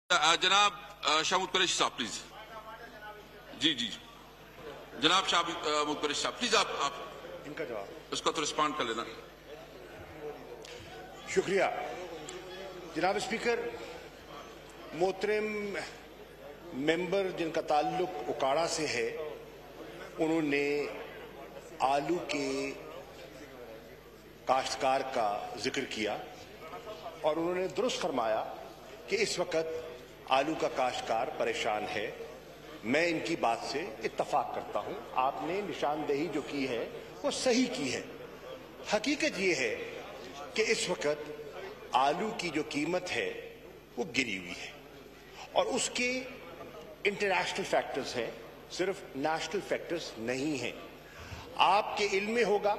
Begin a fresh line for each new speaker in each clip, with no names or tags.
जनाब शाह मुतकरिश साहब प्लीज। जी जी जनाब शाह मुतकरिश साहब प्लीज आप
इनका जवाब
उसका तो रिस्पॉन्ड कर लेना।
शुक्रिया जनाब स्पीकर। मोहतरम मेंबर जिनका ताल्लुक उकाड़ा से है, उन्होंने आलू के काश्तकार का जिक्र किया और उन्होंने दुरुस्त फरमाया कि इस वक्त आलू का काश्तकार परेशान है। मैं इनकी बात से इत्तफाक करता हूं। आपने निशानदेही जो की है वो सही की है। हकीकत ये है कि इस वक्त आलू की जो कीमत है वो गिरी हुई है और उसके इंटरनेशनल फैक्टर्स हैं, सिर्फ नेशनल फैक्टर्स नहीं हैं। आपके इल्म में होगा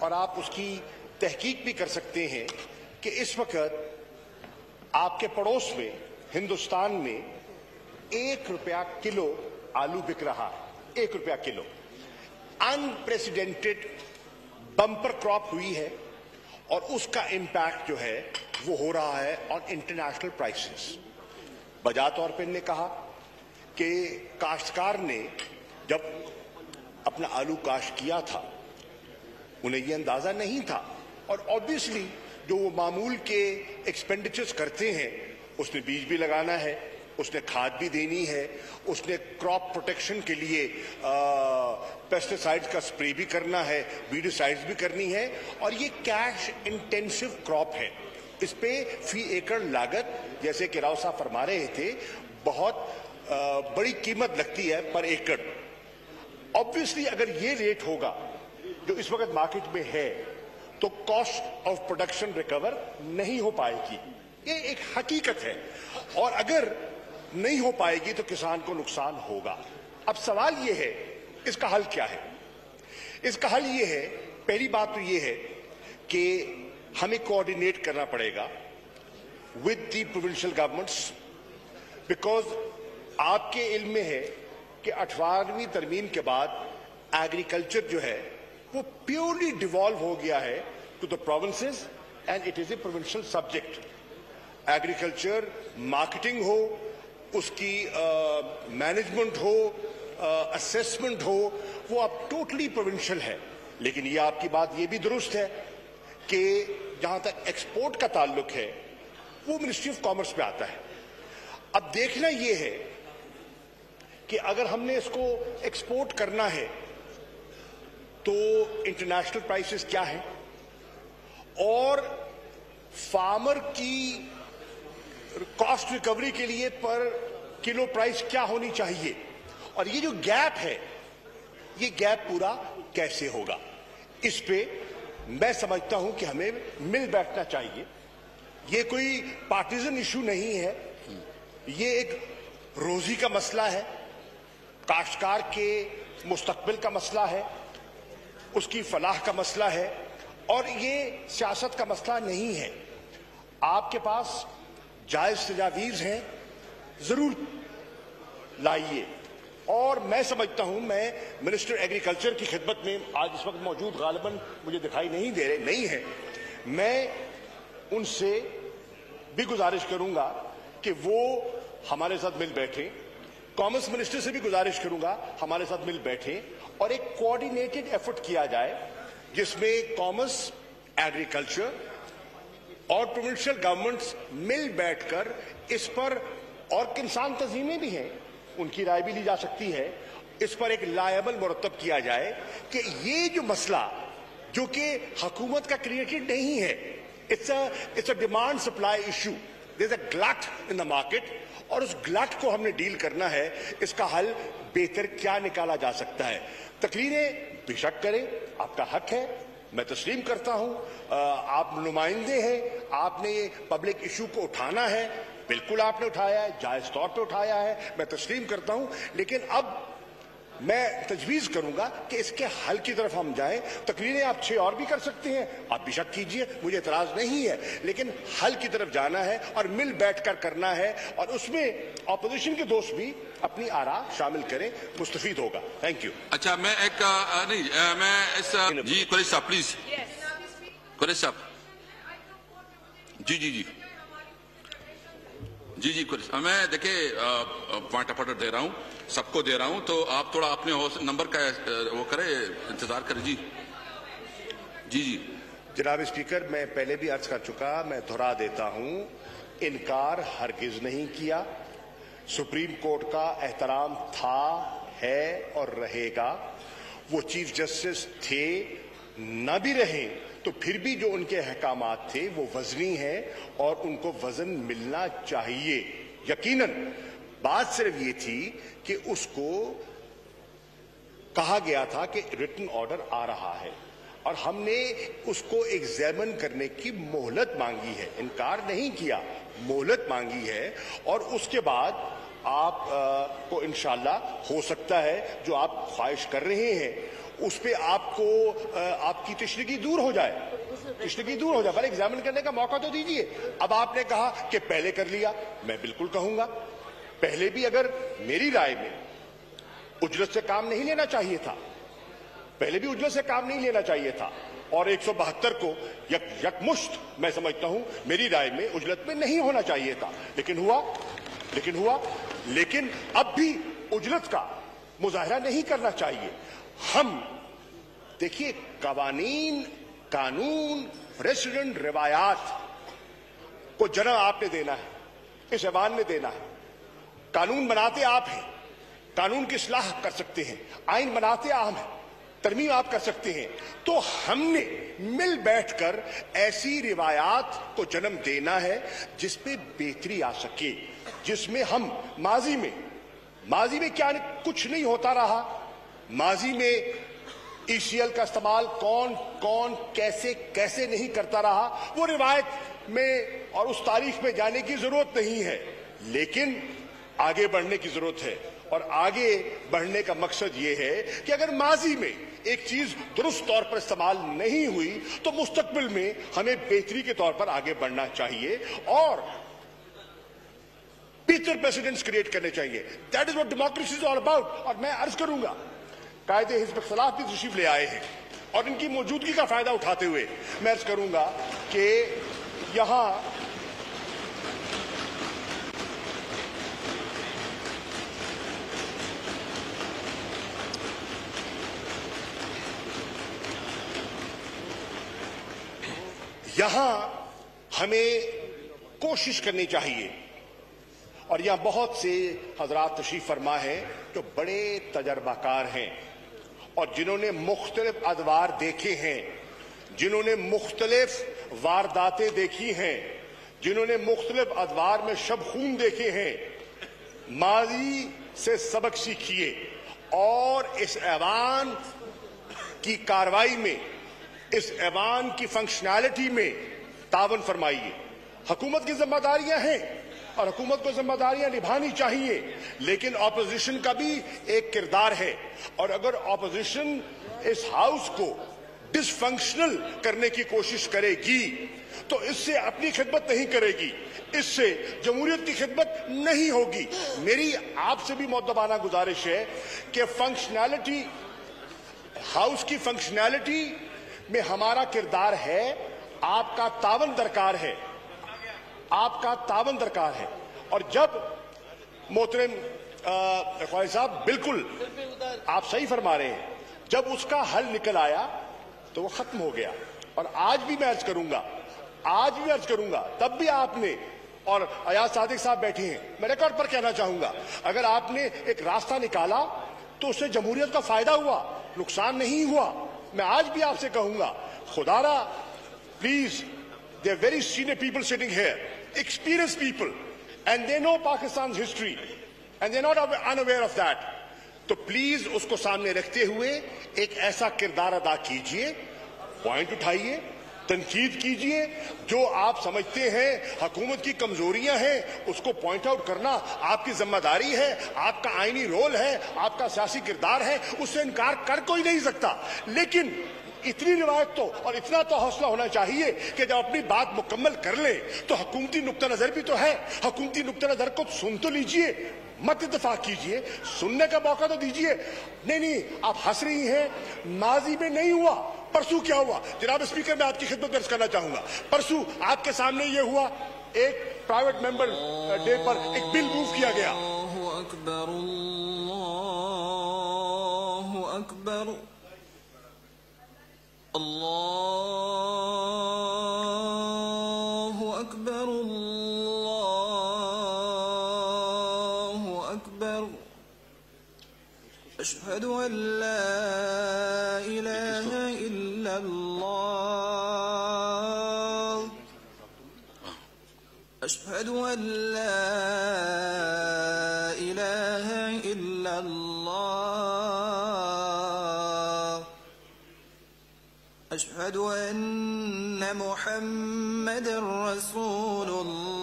और आप उसकी तहकीक भी कर सकते हैं कि इस वक्त आपके पड़ोस में हिंदुस्तान में ₹1 किलो आलू बिक रहा है। ₹1 किलो। अनप्रेसिडेंटेड बम्पर क्रॉप हुई है और उसका इंपैक्ट जो है वो हो रहा है ऑन इंटरनेशनल प्राइसेस। बजा तौर पे ने कहा कि काश्तकार ने जब अपना आलू काश्त किया था उन्हें ये अंदाजा नहीं था और ऑब्वियसली जो वो मामूल के एक्सपेंडिचर्स करते हैं, उसने बीज भी लगाना है, उसने खाद भी देनी है, उसने क्रॉप प्रोटेक्शन के लिए पेस्टिसाइड्स का स्प्रे भी करना है, वीडिसाइड्स भी करनी है और ये कैश इंटेंसिव क्रॉप है। इस पे फी एकड़ लागत, जैसे कि राव साहब फरमा रहे थे, बहुत बड़ी कीमत लगती है पर एकड़। ऑब्वियसली अगर ये रेट होगा जो इस वक्त मार्केट में है तो कॉस्ट ऑफ प्रोडक्शन रिकवर नहीं हो पाएगी। ये एक हकीकत है और अगर नहीं हो पाएगी तो किसान को नुकसान होगा। अब सवाल ये है इसका हल क्या है? इसका हल ये है, पहली बात तो ये है कि हमें कोऑर्डिनेट करना पड़ेगा with the provincial governments, because आपके इल्म में है कि 18वीं तरमीम के बाद एग्रीकल्चर जो है वो प्योरली डिवॉल्व हो गया है to the provinces and it is a provincial subject. Agriculture marketing हो, उसकी मैनेजमेंट हो, असेसमेंट हो, वो अब टोटली प्रोविंशियल है। लेकिन ये आपकी बात ये भी दुरुस्त है कि जहां तक एक्सपोर्ट का ताल्लुक है वो मिनिस्ट्री ऑफ कॉमर्स पे आता है। अब देखना ये है कि अगर हमने इसको एक्सपोर्ट करना है तो इंटरनेशनल प्राइसेस क्या है और फार्मर की कॉस्ट रिकवरी के लिए पर किलो प्राइस क्या होनी चाहिए और ये जो गैप है, ये गैप पूरा कैसे होगा, इस पे मैं समझता हूं कि हमें मिल बैठना चाहिए। ये कोई पार्टीजन इशू नहीं है, ये एक रोजी का मसला है, काश्तकार के मुस्तकबिल का मसला है, उसकी फलाह का मसला है और ये सियासत का मसला नहीं है। आपके पास जायज तजावीज़ हैं, जरूर लाइए। और मैं समझता हूं, मैं मिनिस्टर एग्रीकल्चर की खिदमत में आज इस वक्त मौजूद गालिबन मुझे दिखाई नहीं दे रहे, नहीं है, मैं उनसे भी गुजारिश करूंगा कि वो हमारे साथ मिल बैठे। कॉमर्स मिनिस्टर से भी गुजारिश करूंगा हमारे साथ मिल बैठे और एक कोऑर्डिनेटेड एफर्ट किया जाए जिसमें कॉमर्स, एग्रीकल्चर और प्रोविंशियल गवर्नमेंट्स मिल बैठकर इस पर, और किसान तंजीमें भी हैं, उनकी राय भी ली जा सकती है, इस पर एक लायबल मुरतब किया जाए कि ये जो मसला जो कि हुकूमत का क्रिएटेड नहीं है, it's a demand supply issue, there is a glut in the market और उस ग्लट को हमने डील करना है। इसका हल बेहतर क्या निकाला जा सकता है? तकरीरें बेशक करें, आपका हक है, मैं तस्लीम करता हूं। आप नुमाइंदे हैं, आपने ये पब्लिक इशू को उठाना है, बिल्कुल आपने उठाया है, जायज तौर पे उठाया है, मैं तस्लीम करता हूं। लेकिन अब मैं तजवीज करूंगा कि इसके हल की तरफ हम जाएं। तकरीरें आप 6 और भी कर सकते हैं, आप बेशक कीजिए, मुझे एतराज नहीं है, लेकिन हल की तरफ जाना है और मिल बैठकर करना है और उसमें अपोजिशन के दोस्त भी अपनी आरा शामिल करें, मुस्तफीद होगा। Thank you.
अच्छा, मैं एक मैं इस जी कुरैश साहब प्लीज, कुरैश साहब जी जी जी जी जी कुछ मैं देखिए पॉइंट ऑफ ऑर्डर दे रहा हूं, सबको दे रहा हूं, तो आप थोड़ा अपने नंबर का वो करें, इंतजार करें। जी जी जी
जनाब स्पीकर, मैं पहले भी अर्ज कर चुका, मैं दोहरा देता हूं, इनकार हरगिज नहीं किया। सुप्रीम कोर्ट का एहतराम था, है और रहेगा। वो चीफ जस्टिस थे, न भी रहे तो फिर भी जो उनके अहकामात थे वो वजनी हैं और उनको वजन मिलना चाहिए। यकीनन बात सिर्फ ये थी कि उसको कहा गया था कि रिटन ऑर्डर आ रहा है और हमने उसको एग्जामिन करने की मोहलत मांगी है, इनकार नहीं किया, मोहलत मांगी है। और उसके बाद आप को इंशाल्लाह हो सकता है जो आप ख्वाहिश कर रहे हैं उस पे आपको आपकी तशरीकी दूर हो जाए, तशरीकी दूर हो जाए, पर एग्जामिन करने का मौका तो दीजिए। अब आपने कहा कि पहले कर लिया, मैं बिल्कुल कहूंगा पहले भी अगर मेरी राय में उजरत से काम नहीं लेना चाहिए था, पहले भी उजरत से काम नहीं लेना चाहिए था और 172 को यकमुश्त मैं समझता हूं मेरी राय में उजरत में नहीं होना चाहिए था, लेकिन हुआ। लेकिन अब भी उजरत का मुजाहरा नहीं करना चाहिए। हम देखिए कानून प्रेसिडेंट रिवायात को जन्म आपने देना है, इस ऐवान में देना है। कानून बनाते आप हैं, कानून की इस्लाह कर सकते हैं, आइन बनाते आप हैं, तरमीम आप कर सकते हैं। तो हमने मिल बैठकर ऐसी रिवायात को जन्म देना है जिसपे बेहतरी आ सके, जिसमें हम माजी में क्या कुछ नहीं होता रहा, माजी में ईसीएल का इस्तेमाल कौन कैसे नहीं करता रहा, वो रिवायत में और उस तारीख में जाने की जरूरत नहीं है, लेकिन आगे बढ़ने की जरूरत है। और आगे बढ़ने का मकसद ये है कि अगर माजी में एक चीज दुरुस्त तौर पर इस्तेमाल नहीं हुई तो मुस्तकबिल में हमें बेहतरी के तौर पर आगे बढ़ना चाहिए और बेहतर प्रेसिडेंट्स क्रिएट करने चाहिए। That is what democracy is all about. और मैं अर्ज करूंगा, कायदे हिज़्ब इख्तिलाफ भी तशरीफ ले आए हैं और इनकी मौजूदगी का फायदा उठाते हुए मैं अर्ज करूंगा कि यहां हमें कोशिश करनी चाहिए, और यहां बहुत से हजरात तशरीफ फरमा है जो बड़े तजर्बाकार हैं और जिन्होंने मुख्तलिफ अदवार देखे हैं, जिन्होंने मुख्तलिफ वारदातें देखी हैं, जिन्होंने मुख्तलिफ अदवार में शब खून देखे हैं, माजी से सबक सीखिए और इस ऐवान की कार्रवाई में, इस ऐवान की फंक्शनैलिटी में तावन फरमाइए। हुकूमत की जिम्मेदारियां हैं और हुकूमत को जिम्मेदारियां निभानी चाहिए, लेकिन ऑपोजिशन का भी एक किरदार है। और अगर ऑपोजिशन इस हाउस को डिसफंक्शनल करने की कोशिश करेगी तो इससे अपनी खिदमत नहीं करेगी, इससे जमहूरियत की खिदमत नहीं होगी। मेरी आपसे भी मुअद्दबाना गुजारिश है कि फंक्शनैलिटी, हाउस की फंक्शनैलिटी में हमारा किरदार है, आपका तावन दरकार है, आपका तावन दरकार है। और जब मोहतरम ख्वाजा साहब बिल्कुल आप सही फरमा रहे हैं, जब उसका हल निकल आया तो वो खत्म हो गया। और आज भी मैं अर्ज करूंगा, तब भी आपने, और अयाज सादिक साहब बैठे हैं, मैं रिकॉर्ड पर कहना चाहूंगा, अगर आपने एक रास्ता निकाला तो उससे जमहूरियत का फायदा हुआ, नुकसान नहीं हुआ। मैं आज भी आपसे कहूंगा, खुदारा please, they are very senior people sitting here, experienced people, and they know Pakistan's history and they're not unaware of that. तो प्लीज उसको सामने रखते हुए एक ऐसा किरदार अदा कीजिए, पॉइंट उठाइए, तनकीद कीजिए, जो आप समझते हैं हुकूमत की कमजोरियां हैं उसको पॉइंट आउट करना आपकी जिम्मेदारी है, आपका आईनी रोल है, आपका सियासी किरदार है, उससे इनकार कर कोई नहीं सकता। लेकिन इतनी रिवायत तो और इतना तो हौसला होना चाहिए कि जब अपनी बात मुकम्मल कर ले तो हुकूमती नुक्ता नजर भी तो है, हुकूमती नुक्ता नजर को सुन तो लीजिए, मत इत्तेफाक कीजिए, सुनने का मौका तो दीजिए। नहीं, आप हंस रही हैं, माजी में नहीं हुआ, परसों क्या हुआ? जनाब स्पीकर, मैं आपकी खिदमत दर्ज करना चाहूंगा, परसों आपके सामने ये हुआ, एक प्राइवेट मेंबर डे पर एक बिल मूव किया गया।
अल्लाहु अकबर, अल्लाहु अकबर, अल्लाहु अकबर। अशहदु अन ला इलाहा इल्लल्लाह, अशहदु अन ला इलाहा इल्लल्लाह, अशहदु अन्न मुहम्मदर रसूलुल्लाह,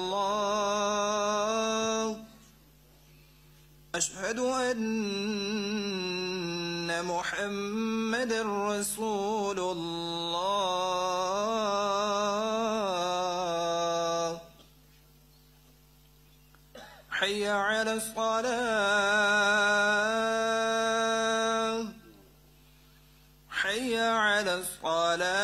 अशहदु अन्न मुहम्मदर रसूलुल्लाह। हय्य अला स्सलाह, हय्य अला स्सलाह,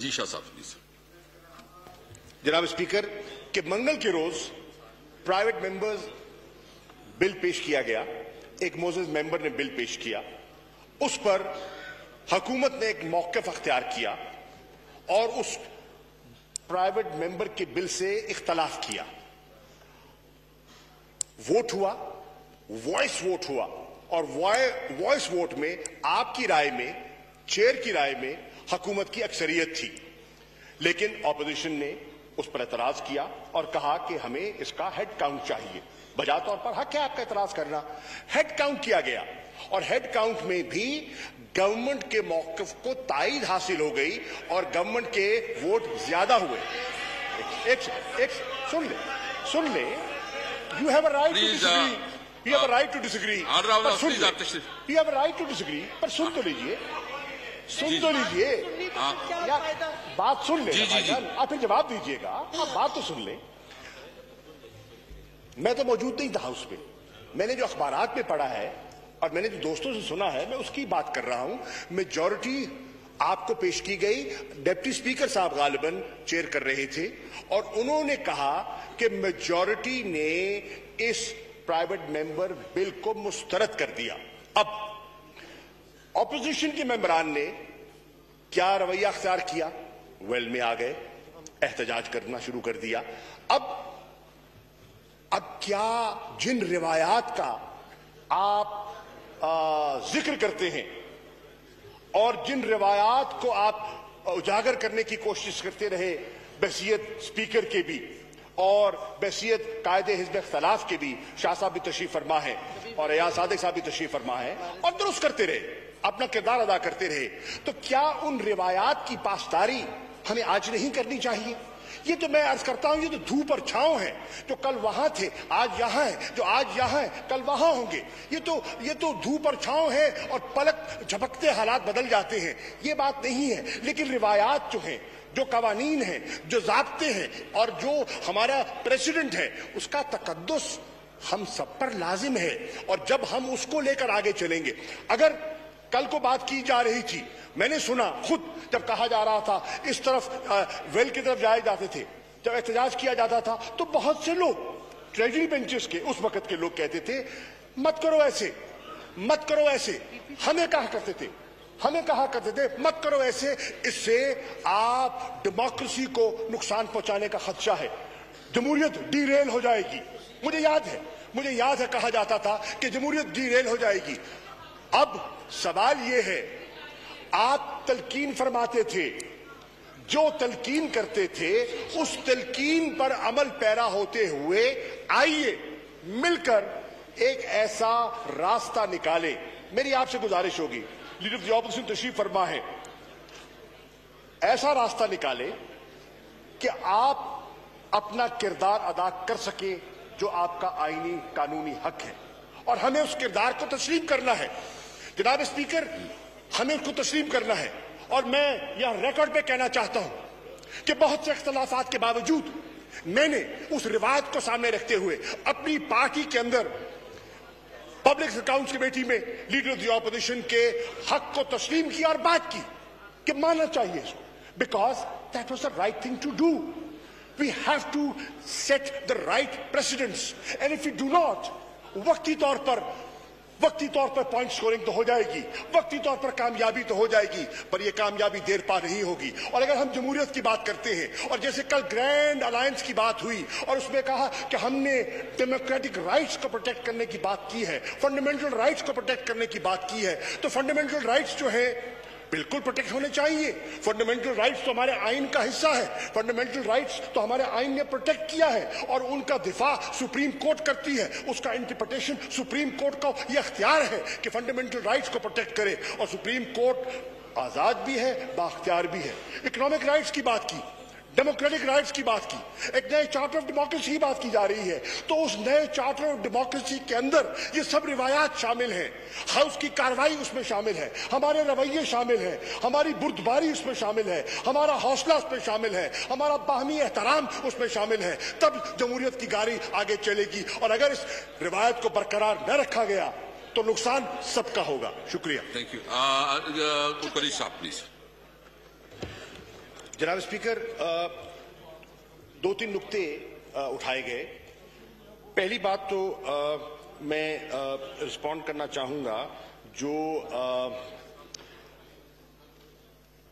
जी शाह साहब प्लीज।
जनाब स्पीकर, कि मंगल के रोज प्राइवेट मेंबर्स बिल पेश किया गया, एक मोजेस मेंबर ने बिल पेश किया, उस पर हुकूमत ने एक मौक़िफ़ अख्तियार किया और उस प्राइवेट मेंबर के बिल से इख्तलाफ किया। वोट हुआ, वॉइस वोट हुआ, और वॉइस वोट में आपकी राय में, चेयर की राय में हुकूमत की अक्सरियत थी, लेकिन ऑपोजिशन ने उस पर एतराज किया और कहा कि हमें इसका हेड काउंट चाहिए। बजा तौर पर हक है आपका एतराज करना। हेड काउंट किया गया और हेड काउंट में भी गवर्नमेंट के मौक़िफ़ को तायद हासिल हो गई और गवर्नमेंट के वोट ज्यादा हुए। एक सुन ले, you have a right to disagree, you have a right to disagree, you have a right to disagree, पर सुन तो लीजिए, यार बात सुन ले, आप फिर जवाब दीजिएगा, आप बात तो सुन ले। मैं तो मौजूद नहीं था हाउस पे, मैंने जो अखबारात में पढ़ा है और मैंने जो दोस्तों से सुना है, मैं उसकी बात कर रहा हूं। मेजॉरिटी आपको पेश की गई, डिप्टी स्पीकर साहब गालिबन चेयर कर रहे थे और उन्होंने कहा कि मेजॉरिटी ने इस प्राइवेट मेंबर बिल को मुस्तरद कर दिया। अब ऑपोजिशन के मेंबरान ने क्या रवैया अख्तियार किया? वेल में आ गए, एहतजाज करना शुरू कर दिया। अब क्या जिन रिवायात का आप जिक्र करते हैं और जिन रिवायात को आप उजागर करने की कोशिश करते रहे, बहसियत स्पीकर के भी और बहसियत कायदे हिज़्ब इख्तिलाफ के भी, शाह साहब भी तशरीफ फरमा है और अयाज सादिक साहब भी तशरीफ फरमा है, और दुरुस्त करते रहे, अपना किरदार अदा करते रहे, तो क्या उन रिवायात की पासदारी हमें आज नहीं करनी चाहिए? ये तो मैं अर्ज करता हूं, ये तो धूप और छांव है, जो कल वहां थे आज यहां है, जो आज यहां है कल वहां होंगे। ये तो धूप और छांव है और पलक झपकते हालात बदल जाते हैं, ये बात नहीं है। लेकिन रिवायात जो हैं, जो कवानीन हैं, जो ज़ाब्ते हैं और जो हमारा प्रेसिडेंट है, उसका तकद्दुस हम सब पर लाजिम है। और जब हम उसको लेकर आगे चलेंगे, अगर कल को बात की जा रही थी, मैंने सुना खुद जब कहा जा रहा था इस तरफ वेल की तरफ जाए जाते थे, जब एहतजाज किया जाता था, तो बहुत से लोग ट्रेजरी बेंचेस के उस वक्त के लोग कहते थे मत करो ऐसे, मत करो ऐसे। हमें कहा करते थे मत करो ऐसे, इससे आप डेमोक्रेसी को नुकसान पहुंचाने का खदशा है, जमहूरियत डीरेल हो जाएगी। मुझे याद है कहा जाता था कि जमहूरियत डीरेल हो जाएगी। अब सवाल यह है, आप तलकीन फरमाते थे, जो तलकीन करते थे उस तलकीन पर अमल पैरा होते हुए आइए मिलकर एक ऐसा रास्ता निकालें। मेरी आपसे गुजारिश होगी, लीडर ऑफ द ऑपोजिशन तशरीफ फरमा है, ऐसा रास्ता निकाले कि आप अपना किरदार अदा कर सके जो आपका आईनी कानूनी हक है, और हमें उस किरदार को तस्लीम करना है। जनाब स्पीकर, हमें उसको तस्लीम करना है। और मैं यह रिकॉर्ड पे कहना चाहता हूं कि बहुत से इख्तलाफात के बावजूद मैंने उस रिवायत को सामने रखते हुए अपनी पार्टी के अंदर पब्लिक अकाउंट्स कमेटी में लीडर ऑफ द ऑपोजिशन के हक को तस्लीम किया और बात की कि मानना चाहिए इसको, because that was the right thing to do. We have to set the right precedents, and if you do not, वक्ती तौर पर पॉइंट स्कोरिंग तो हो जाएगी, वक्ती तौर पर कामयाबी तो हो जाएगी, पर यह कामयाबी देर पा नहीं होगी। और अगर हम जमहूरियत की बात करते हैं, और जैसे कल ग्रैंड अलायंस की बात हुई और उसमें कहा कि हमने डेमोक्रेटिक राइट्स को प्रोटेक्ट करने की बात की है, फंडामेंटल राइट्स को प्रोटेक्ट करने की बात की है, तो फंडामेंटल राइट्स जो है बिल्कुल प्रोटेक्ट होने चाहिए। फंडामेंटल राइट्स तो हमारे आइन का हिस्सा है, फंडामेंटल राइट्स तो हमारे आइन ने प्रोटेक्ट किया है, और उनका दिफा सुप्रीम कोर्ट करती है, उसका इंटरप्रिटेशन सुप्रीम कोर्ट का यह अख्तियार है कि फंडामेंटल राइट्स को प्रोटेक्ट करे, और सुप्रीम कोर्ट आजाद भी है, बाख्तियार भी है। इकोनॉमिक राइट्स की बात की, डेमोक्रेटिक राइट्स की बात की, एक नए चार्टर ऑफ डेमोक्रेसी की बात की जा रही है, तो उस नए चार्टर ऑफ डेमोक्रेसी के अंदर ये सब रिवायात शामिल हैं, हाउस की कार्रवाई उसमें शामिल है, हमारे रवैये शामिल हैं, हमारी बुर्दबारी उसमें शामिल है, हमारा हौसला उसमें शामिल है, हमारा बाहमी एहतराम उसमें शामिल है, तब जमहूरियत की गाड़ी आगे चलेगी। और अगर इस रिवायत को बरकरार न रखा गया तो नुकसान सबका होगा। शुक्रिया।
Thank you. कुरैशी साहब प्लीज।
जनाब स्पीकर, दो तीन नुक्ते उठाए गए। पहली बात तो मैं रिस्पॉन्ड करना चाहूंगा जो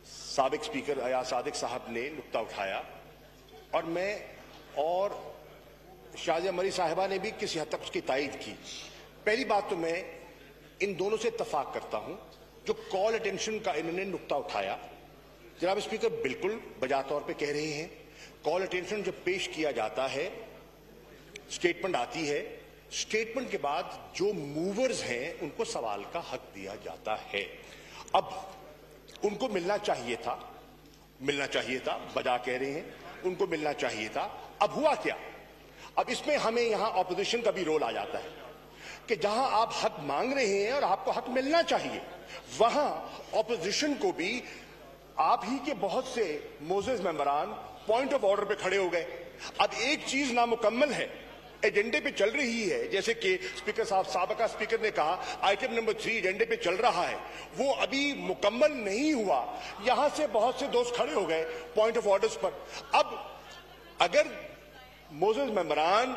साबिक स्पीकर अयाज सादिक साहब ने नुक्ता उठाया, और मैं और शाजिया मरी साहिबा ने भी किसी हद तक उसकी तायीद की। पहली बात तो मैं इन दोनों से इत्तफाक करता हूं, जो कॉल अटेंशन का इन्होंने नुक्ता उठाया। जनाब स्पीकर, बिल्कुल बजा तौर पे कह रहे हैं, कॉल अटेंशन जब पेश किया जाता है, स्टेटमेंट आती है, स्टेटमेंट के बाद जो मूवर्स हैं उनको सवाल का हक दिया जाता है। अब उनको मिलना चाहिए था, बजा कह रहे हैं, उनको मिलना चाहिए था। अब हुआ क्या? अब इसमें हमें यहां ऑपोजिशन का भी रोल आ जाता है कि जहां आप हक मांग रहे हैं और आपको हक मिलना चाहिए, वहां ऑपोजिशन को भी आप ही के बहुत से मोजेस मेंबरान पॉइंट ऑफ ऑर्डर पे खड़े हो गए। अब एक चीज नामुकम्मल है, एजेंडे पे चल रही है, जैसे कि स्पीकर साहब, साबका स्पीकर ने कहा आइटम नंबर 3 एजेंडे पे चल रहा है, वो अभी मुकम्मल नहीं हुआ। यहां से बहुत से दोस्त खड़े हो गए पॉइंट ऑफ ऑर्डर्स पर। अब अगर मोजेस मेंबरान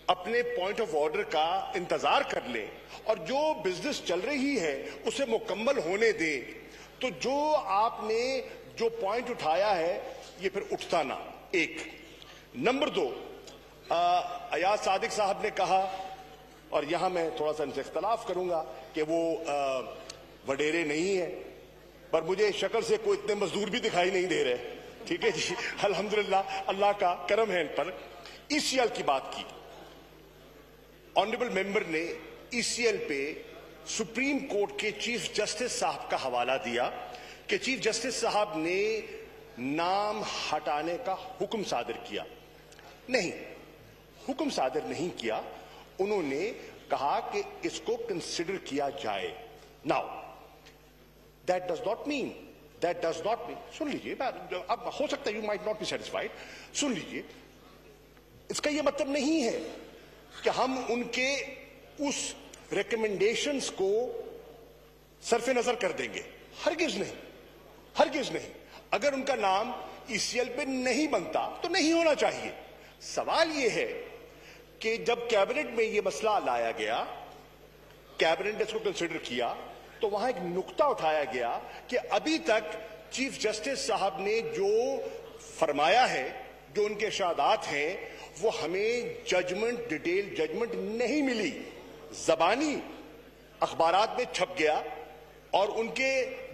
अपने पॉइंट ऑफ ऑर्डर का इंतजार कर ले और जो बिजनेस चल रही है उसे मुकम्मल होने दे, तो जो आपने जो पॉइंट उठाया है ये फिर उठता ना। एक नंबर 2, अयाज सादिक साहब ने कहा, और यहां मैं थोड़ा सा इनसे इख्तलाफ करूंगा कि वो वडेरे नहीं है, पर मुझे शक्ल से कोई इतने मजदूर भी दिखाई नहीं दे रहे। ठीक है जी, अल्हम्दुलिल्लाह, अल्लाह का करम है इन पर। ईसीएल की बात की, ऑनरेबल मेंबर ने ईसीएल पे सुप्रीम कोर्ट के चीफ जस्टिस साहब का हवाला दिया कि चीफ जस्टिस साहब ने नाम हटाने का हुक्म सादर किया। नहीं, हुक्म सादर नहीं किया, उन्होंने कहा कि इसको कंसिडर किया जाए। Now that does not mean, सुन लीजिए, अब हो सकता है you might not be satisfied, सुन लीजिए, इसका यह मतलब नहीं है कि हम उनके उस रिकमेंडेशंस को सरफे नजर कर देंगे। हरगिज नहीं। अगर उनका नाम ईसीएल पे नहीं बनता तो नहीं होना चाहिए। सवाल यह है कि जब कैबिनेट में यह मसला लाया गया, कैबिनेट ने इसको कंसिडर किया, तो वहां एक नुक्ता उठाया गया कि अभी तक चीफ जस्टिस साहब ने जो फरमाया है, जो उनके इरशादात हैं, वो हमें जजमेंट, डिटेल जजमेंट नहीं मिली। जबानी अखबारात में छप गया और उनके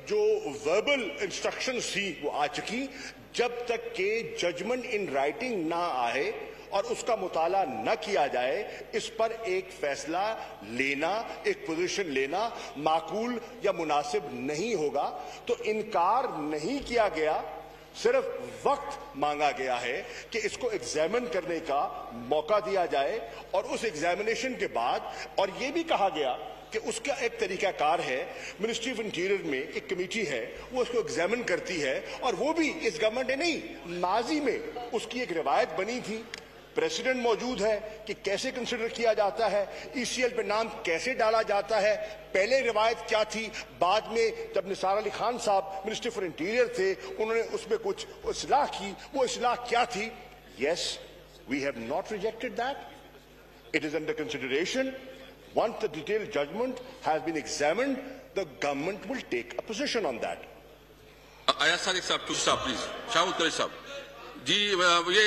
जो वर्बल इंस्ट्रक्शंस थी वो आ चुकी। जब तक के जजमेंट इन राइटिंग ना आए और उसका मुताला न किया जाए, इस पर एक फैसला लेना, एक पोजीशन लेना माकूल या मुनासिब नहीं होगा। तो इनकार नहीं किया गया, सिर्फ वक्त मांगा गया है कि इसको एग्जामिन करने का मौका दिया जाए और उस एग्जामिनेशन के बाद, और यह भी कहा गया कि उसका एक तरीकाकार है, मिनिस्ट्री ऑफ इंटीरियर में एक कमेटी है, वो उसको एग्जामिन करती है, और वो भी इस गवर्नमेंट ने नहीं, माजी में उसकी एक रिवायत बनी थी, प्रेसिडेंट मौजूद है कि कैसे कंसिडर किया जाता है, ईसीएल पे नाम कैसे डाला जाता है, पहले रिवायत क्या थी, बाद में जब निसार अली खान साहब मिनिस्टर फॉर इंटीरियर थे उन्होंने उसमें कुछ इस्लाह की, वो इस्लाह क्या थी? Yes, we have not rejected that, it is under consideration. Once the detailed judgment has been examined, the government will take a position on that.
Ayaz Sadiq साहब, चुप साहब प्लीज, शाहुद कुरैशी साहब जी, ये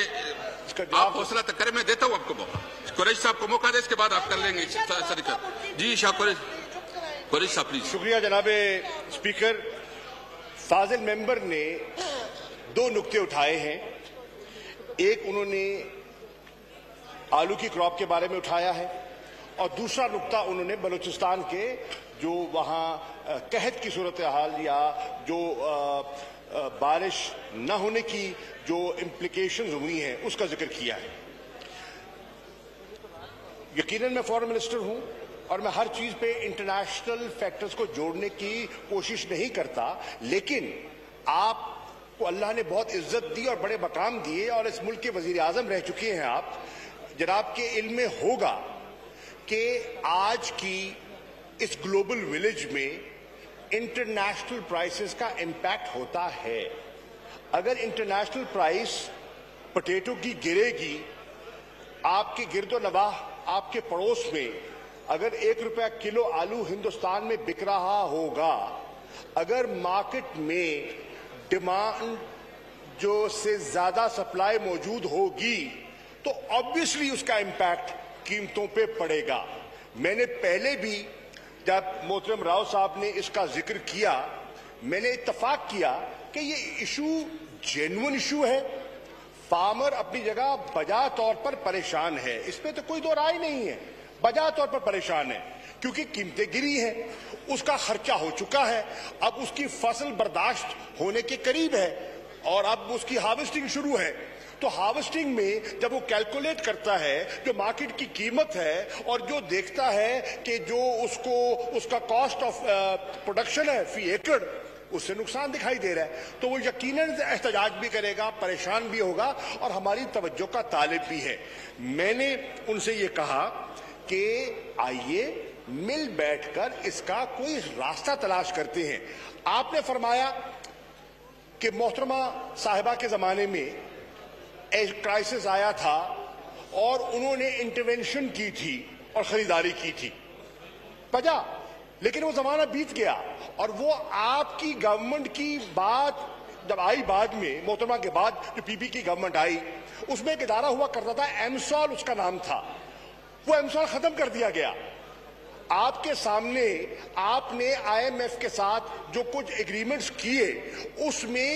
आप हौसला तक करें, मैं देता हूं आपको मौका। कुरैशी साहब को मौका दे, इसके बाद आप कर लेंगे सादिक साहब जी। शाह कुरैशी साहब प्लीज।
शुक्रिया जनाबे स्पीकर। फाजिल मेंबर ने दो नुक्ते उठाए हैं। एक उन्होंने आलू की क्रॉप के बारे में उठाया है और दूसरा नुक्ता उन्होंने बलूचिस्तान के जो वहां कहत की सूरत हाल या जो बारिश न होने की जो इम्प्लीकेशंस हुई हैं उसका जिक्र किया है। यकीनन मैं फॉरेन मिनिस्टर हूं और मैं हर चीज पे इंटरनेशनल फैक्टर्स को जोड़ने की कोशिश नहीं करता, लेकिन आपको अल्लाह ने बहुत इज्जत दी और बड़े मकाम दिए और इस मुल्क के वजीर आजम रह चुके हैं आप। जनाब के इल्म में होगा कि आज की इस ग्लोबल विलेज में इंटरनेशनल प्राइसेस का इंपैक्ट होता है। अगर इंटरनेशनल प्राइस पोटैटो की गिरेगी, आपके गिरदो नवाह आपके पड़ोस में अगर ₹1 किलो आलू हिंदुस्तान में बिक रहा होगा, अगर मार्केट में डिमांड जो से ज्यादा सप्लाई मौजूद होगी तो ऑब्वियसली उसका इंपैक्ट कीमतों पे पड़ेगा। मैंने पहले भी जब मोहतरम राव साहब ने इसका जिक्र किया, मैंने इत्तफाक किया कि ये इशू जेन्युइन इशू है। फार्मर अपनी जगह बजा तौर पर परेशान है, इसमें तो कोई दो राय नहीं है, बजा तौर पर परेशान है क्योंकि कीमतें गिरी हैं, उसका खर्चा हो चुका है, अब उसकी फसल बर्दाश्त होने के करीब है और अब उसकी हार्वेस्टिंग शुरू है। तो हार्वेस्टिंग में जब वो कैलकुलेट करता है जो मार्केट की कीमत है और जो देखता है कि जो उसको उसका कॉस्ट ऑफ प्रोडक्शन है फी एकड़, उससे नुकसान दिखाई दे रहा है, तो वो यकीनन एहतजाज भी करेगा, परेशान भी होगा और हमारी तवज्जो का तालिब भी है। मैंने उनसे ये कहा कि आइए मिल बैठकर इसका कोई रास्ता तलाश करते हैं। आपने फरमाया कि मोहतरमा साहिबा के जमाने में एक क्राइसिस आया था और उन्होंने इंटरवेंशन की थी और खरीदारी की थी, बजा, लेकिन वो जमाना बीत गया और वो आपकी गवर्नमेंट की बात जब आई बाद में, मोहतरमा के बाद जो पीपी की गवर्नमेंट आई, उसमें एक इदारा हुआ करता था, एमसॉल उसका नाम था, वो एमसॉल खत्म कर दिया गया। आपके सामने आपने आईएमएफ के साथ जो कुछ एग्रीमेंट्स किए उसमें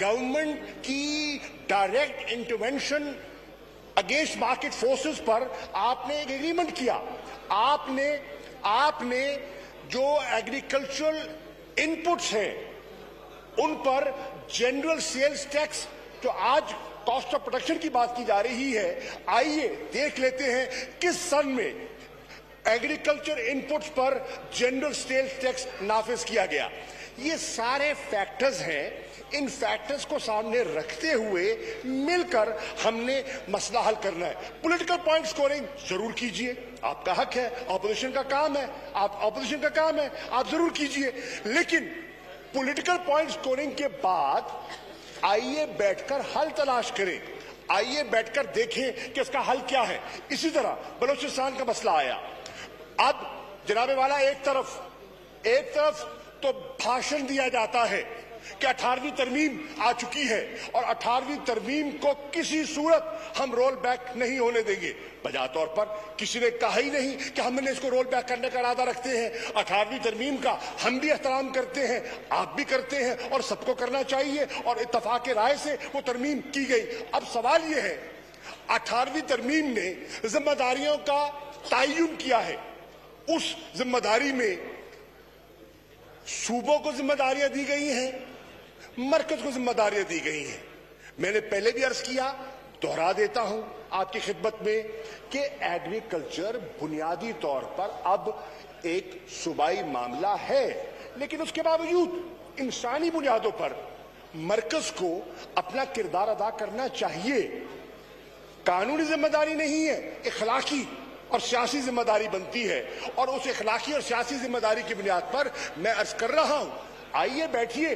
गवर्नमेंट की direct intervention against market forces पर आपने एक एग्रीमेंट किया। आपने जो एग्रीकल्चरल इनपुट्स हैं उन पर जनरल सेल्स टैक्स, जो आज कॉस्ट ऑफ प्रोडक्शन की बात की जा रही है, आइए देख लेते हैं किस सन में एग्रीकल्चर इनपुट्स पर जनरल सेल्स टैक्स नाफिज किया गया। ये सारे फैक्टर्स हैं, इन फैक्टर्स को सामने रखते हुए मिलकर हमने मसला हल करना है। पॉलिटिकल पॉइंट स्कोरिंग जरूर कीजिए, आपका हक है, ऑपोजिशन का काम है, आप जरूर कीजिए, लेकिन पॉलिटिकल पॉइंट स्कोरिंग के बाद आइए बैठकर हल तलाश करें, आइए बैठकर देखें कि इसका हल क्या है। इसी तरह बलूचिस्तान का मसला आया, अब जनाबे वाला एक तरफ तो भाषण दिया जाता है कि 18वीं तरमीम आ चुकी है और 18वीं तरमीम को किसी सूरत हम रोल बैक नहीं होने देंगे। बजा तौर पर किसी ने कहा ही नहीं कि हमने इसको रोल बैक करने का इरादा रखते हैं। 18वीं तरमीम का हम भी एहतराम करते हैं, आप भी करते हैं और सबको करना चाहिए और इत्तफाक राय से वो तरमीम की गई। अब सवाल ये है 18वीं तरमीम ने जिम्मेदारियों का तयन किया है। उस जिम्मेदारी में सूबों को जिम्मेदारियां दी गई हैं, मरकज को जिम्मेदारियां दी गई हैं। मैंने पहले भी अर्ज किया, दोहरा देता हूं आपकी खिदमत में कि एग्रीकल्चर बुनियादी तौर पर अब एक सूबाई मामला है, लेकिन उसके बावजूद इंसानी बुनियादों पर मरकज को अपना किरदार अदा करना चाहिए। कानूनी जिम्मेदारी नहीं है, इखलाकी और सियासी जिम्मेदारी बनती है, और उस इखलाकी और सियासी जिम्मेदारी की बुनियाद पर मैं अर्ज कर रहा हूं, आइए बैठिए,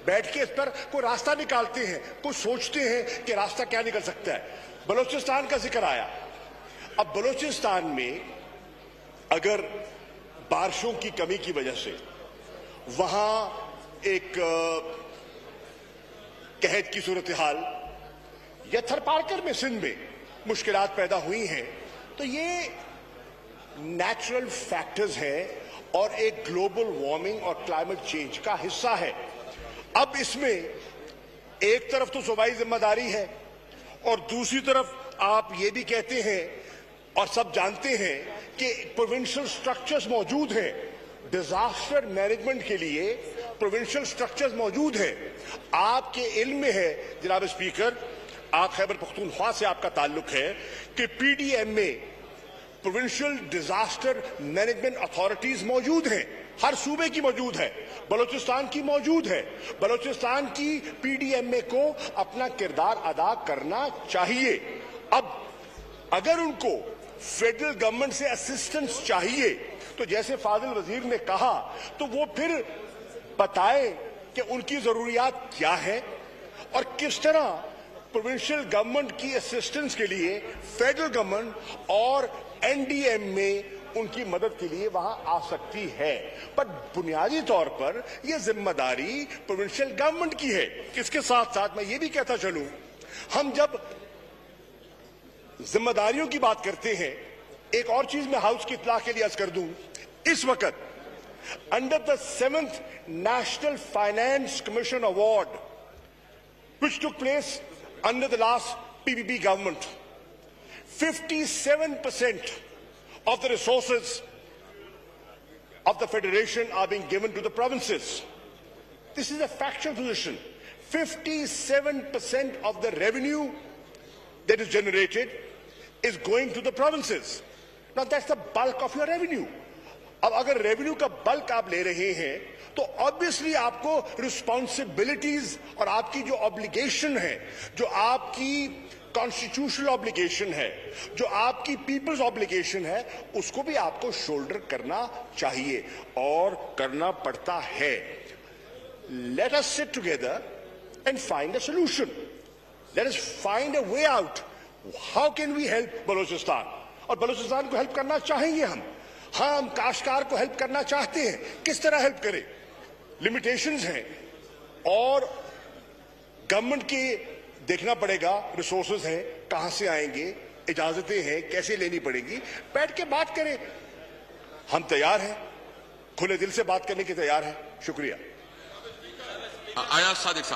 बैठ के इस पर कोई रास्ता निकालते हैं, कोई सोचते हैं कि रास्ता क्या निकल सकता है। बलूचिस्तान का जिक्र आया। अब बलूचिस्तान में अगर बारिशों की कमी की वजह से वहां एक कहत की सूरत हाल या थरपारकर में सिंध में मुश्किलात पैदा हुई हैं, तो ये नेचुरल फैक्टर्स हैं और एक ग्लोबल वार्मिंग और क्लाइमेट चेंज का हिस्सा है। अब इसमें एक तरफ तो सूबाई जिम्मेदारी है और दूसरी तरफ आप ये भी कहते हैं और सब जानते हैं कि प्रोविंशियल स्ट्रक्चर्स मौजूद हैं, डिजास्टर मैनेजमेंट के लिए प्रोविंशियल स्ट्रक्चर्स मौजूद हैं। आपके इल्म में है जनाब स्पीकर, आप खैबर पख्तूनख्वा से आपका ताल्लुक है, कि पीडीएम में प्रोविंशियल डिजास्टर मैनेजमेंट अथॉरिटीज मौजूद हैं, हर सूबे की मौजूद है, बलूचिस्तान की मौजूद है। बलूचिस्तान की पीडीएमए को अपना किरदार अदा करना चाहिए। अब अगर उनको फेडरल गवर्नमेंट से असिस्टेंस चाहिए तो जैसे फाजिल वजीर ने कहा, तो वो फिर बताएं कि उनकी जरूरियात क्या है और किस तरह प्रोविंशियल गवर्नमेंट की असिस्टेंस के लिए फेडरल गवर्नमेंट और एनडीएम में उनकी मदद के लिए वहां आ सकती है। पर बुनियादी तौर पर यह जिम्मेदारी प्रोविंशियल गवर्नमेंट की है। इसके साथ साथ मैं ये भी कहता चलूं, हम जब जिम्मेदारियों की बात करते हैं, एक और चीज मैं हाउस की इत्तला के लिए अर्ज कर दूं, इस वक्त under the 7th national finance commission award which took place under the last PPP government, 57% of the resources of the federation are being given to the provinces. This is a factual position. 57% of the revenue that is generated is going to the provinces. Now that's the bulk of your revenue. अब अगर revenue का bulk आप ले रहे हैं तो obviously आपको responsibilities और आपकी जो ऑब्लिगेशन है, जो आपकी कॉन्स्टिट्यूशनल ऑब्लिगेशन है, जो आपकी पीपल्स ऑब्लिगेशन है, उसको भी आपको शोल्डर करना चाहिए और करना पड़ता है। Let us sit together and find a solution. Let us find a way out. How can we help Balochistan? और बलूचिस्तान को हेल्प करना चाहेंगे हम। हाँ, हम काश्तकार को हेल्प करना चाहते हैं। किस तरह हेल्प करें? लिमिटेशंस हैं और गवर्नमेंट के देखना पड़ेगा, रिसोर्सेज हैं, कहां से आएंगे, इजाजतें हैं, कैसे लेनी पड़ेगी। बैठ के बात करें। हम तैयार हैं, खुले दिल से बात करने के तैयार हैं। शुक्रिया।
आयाज सादिक साहब।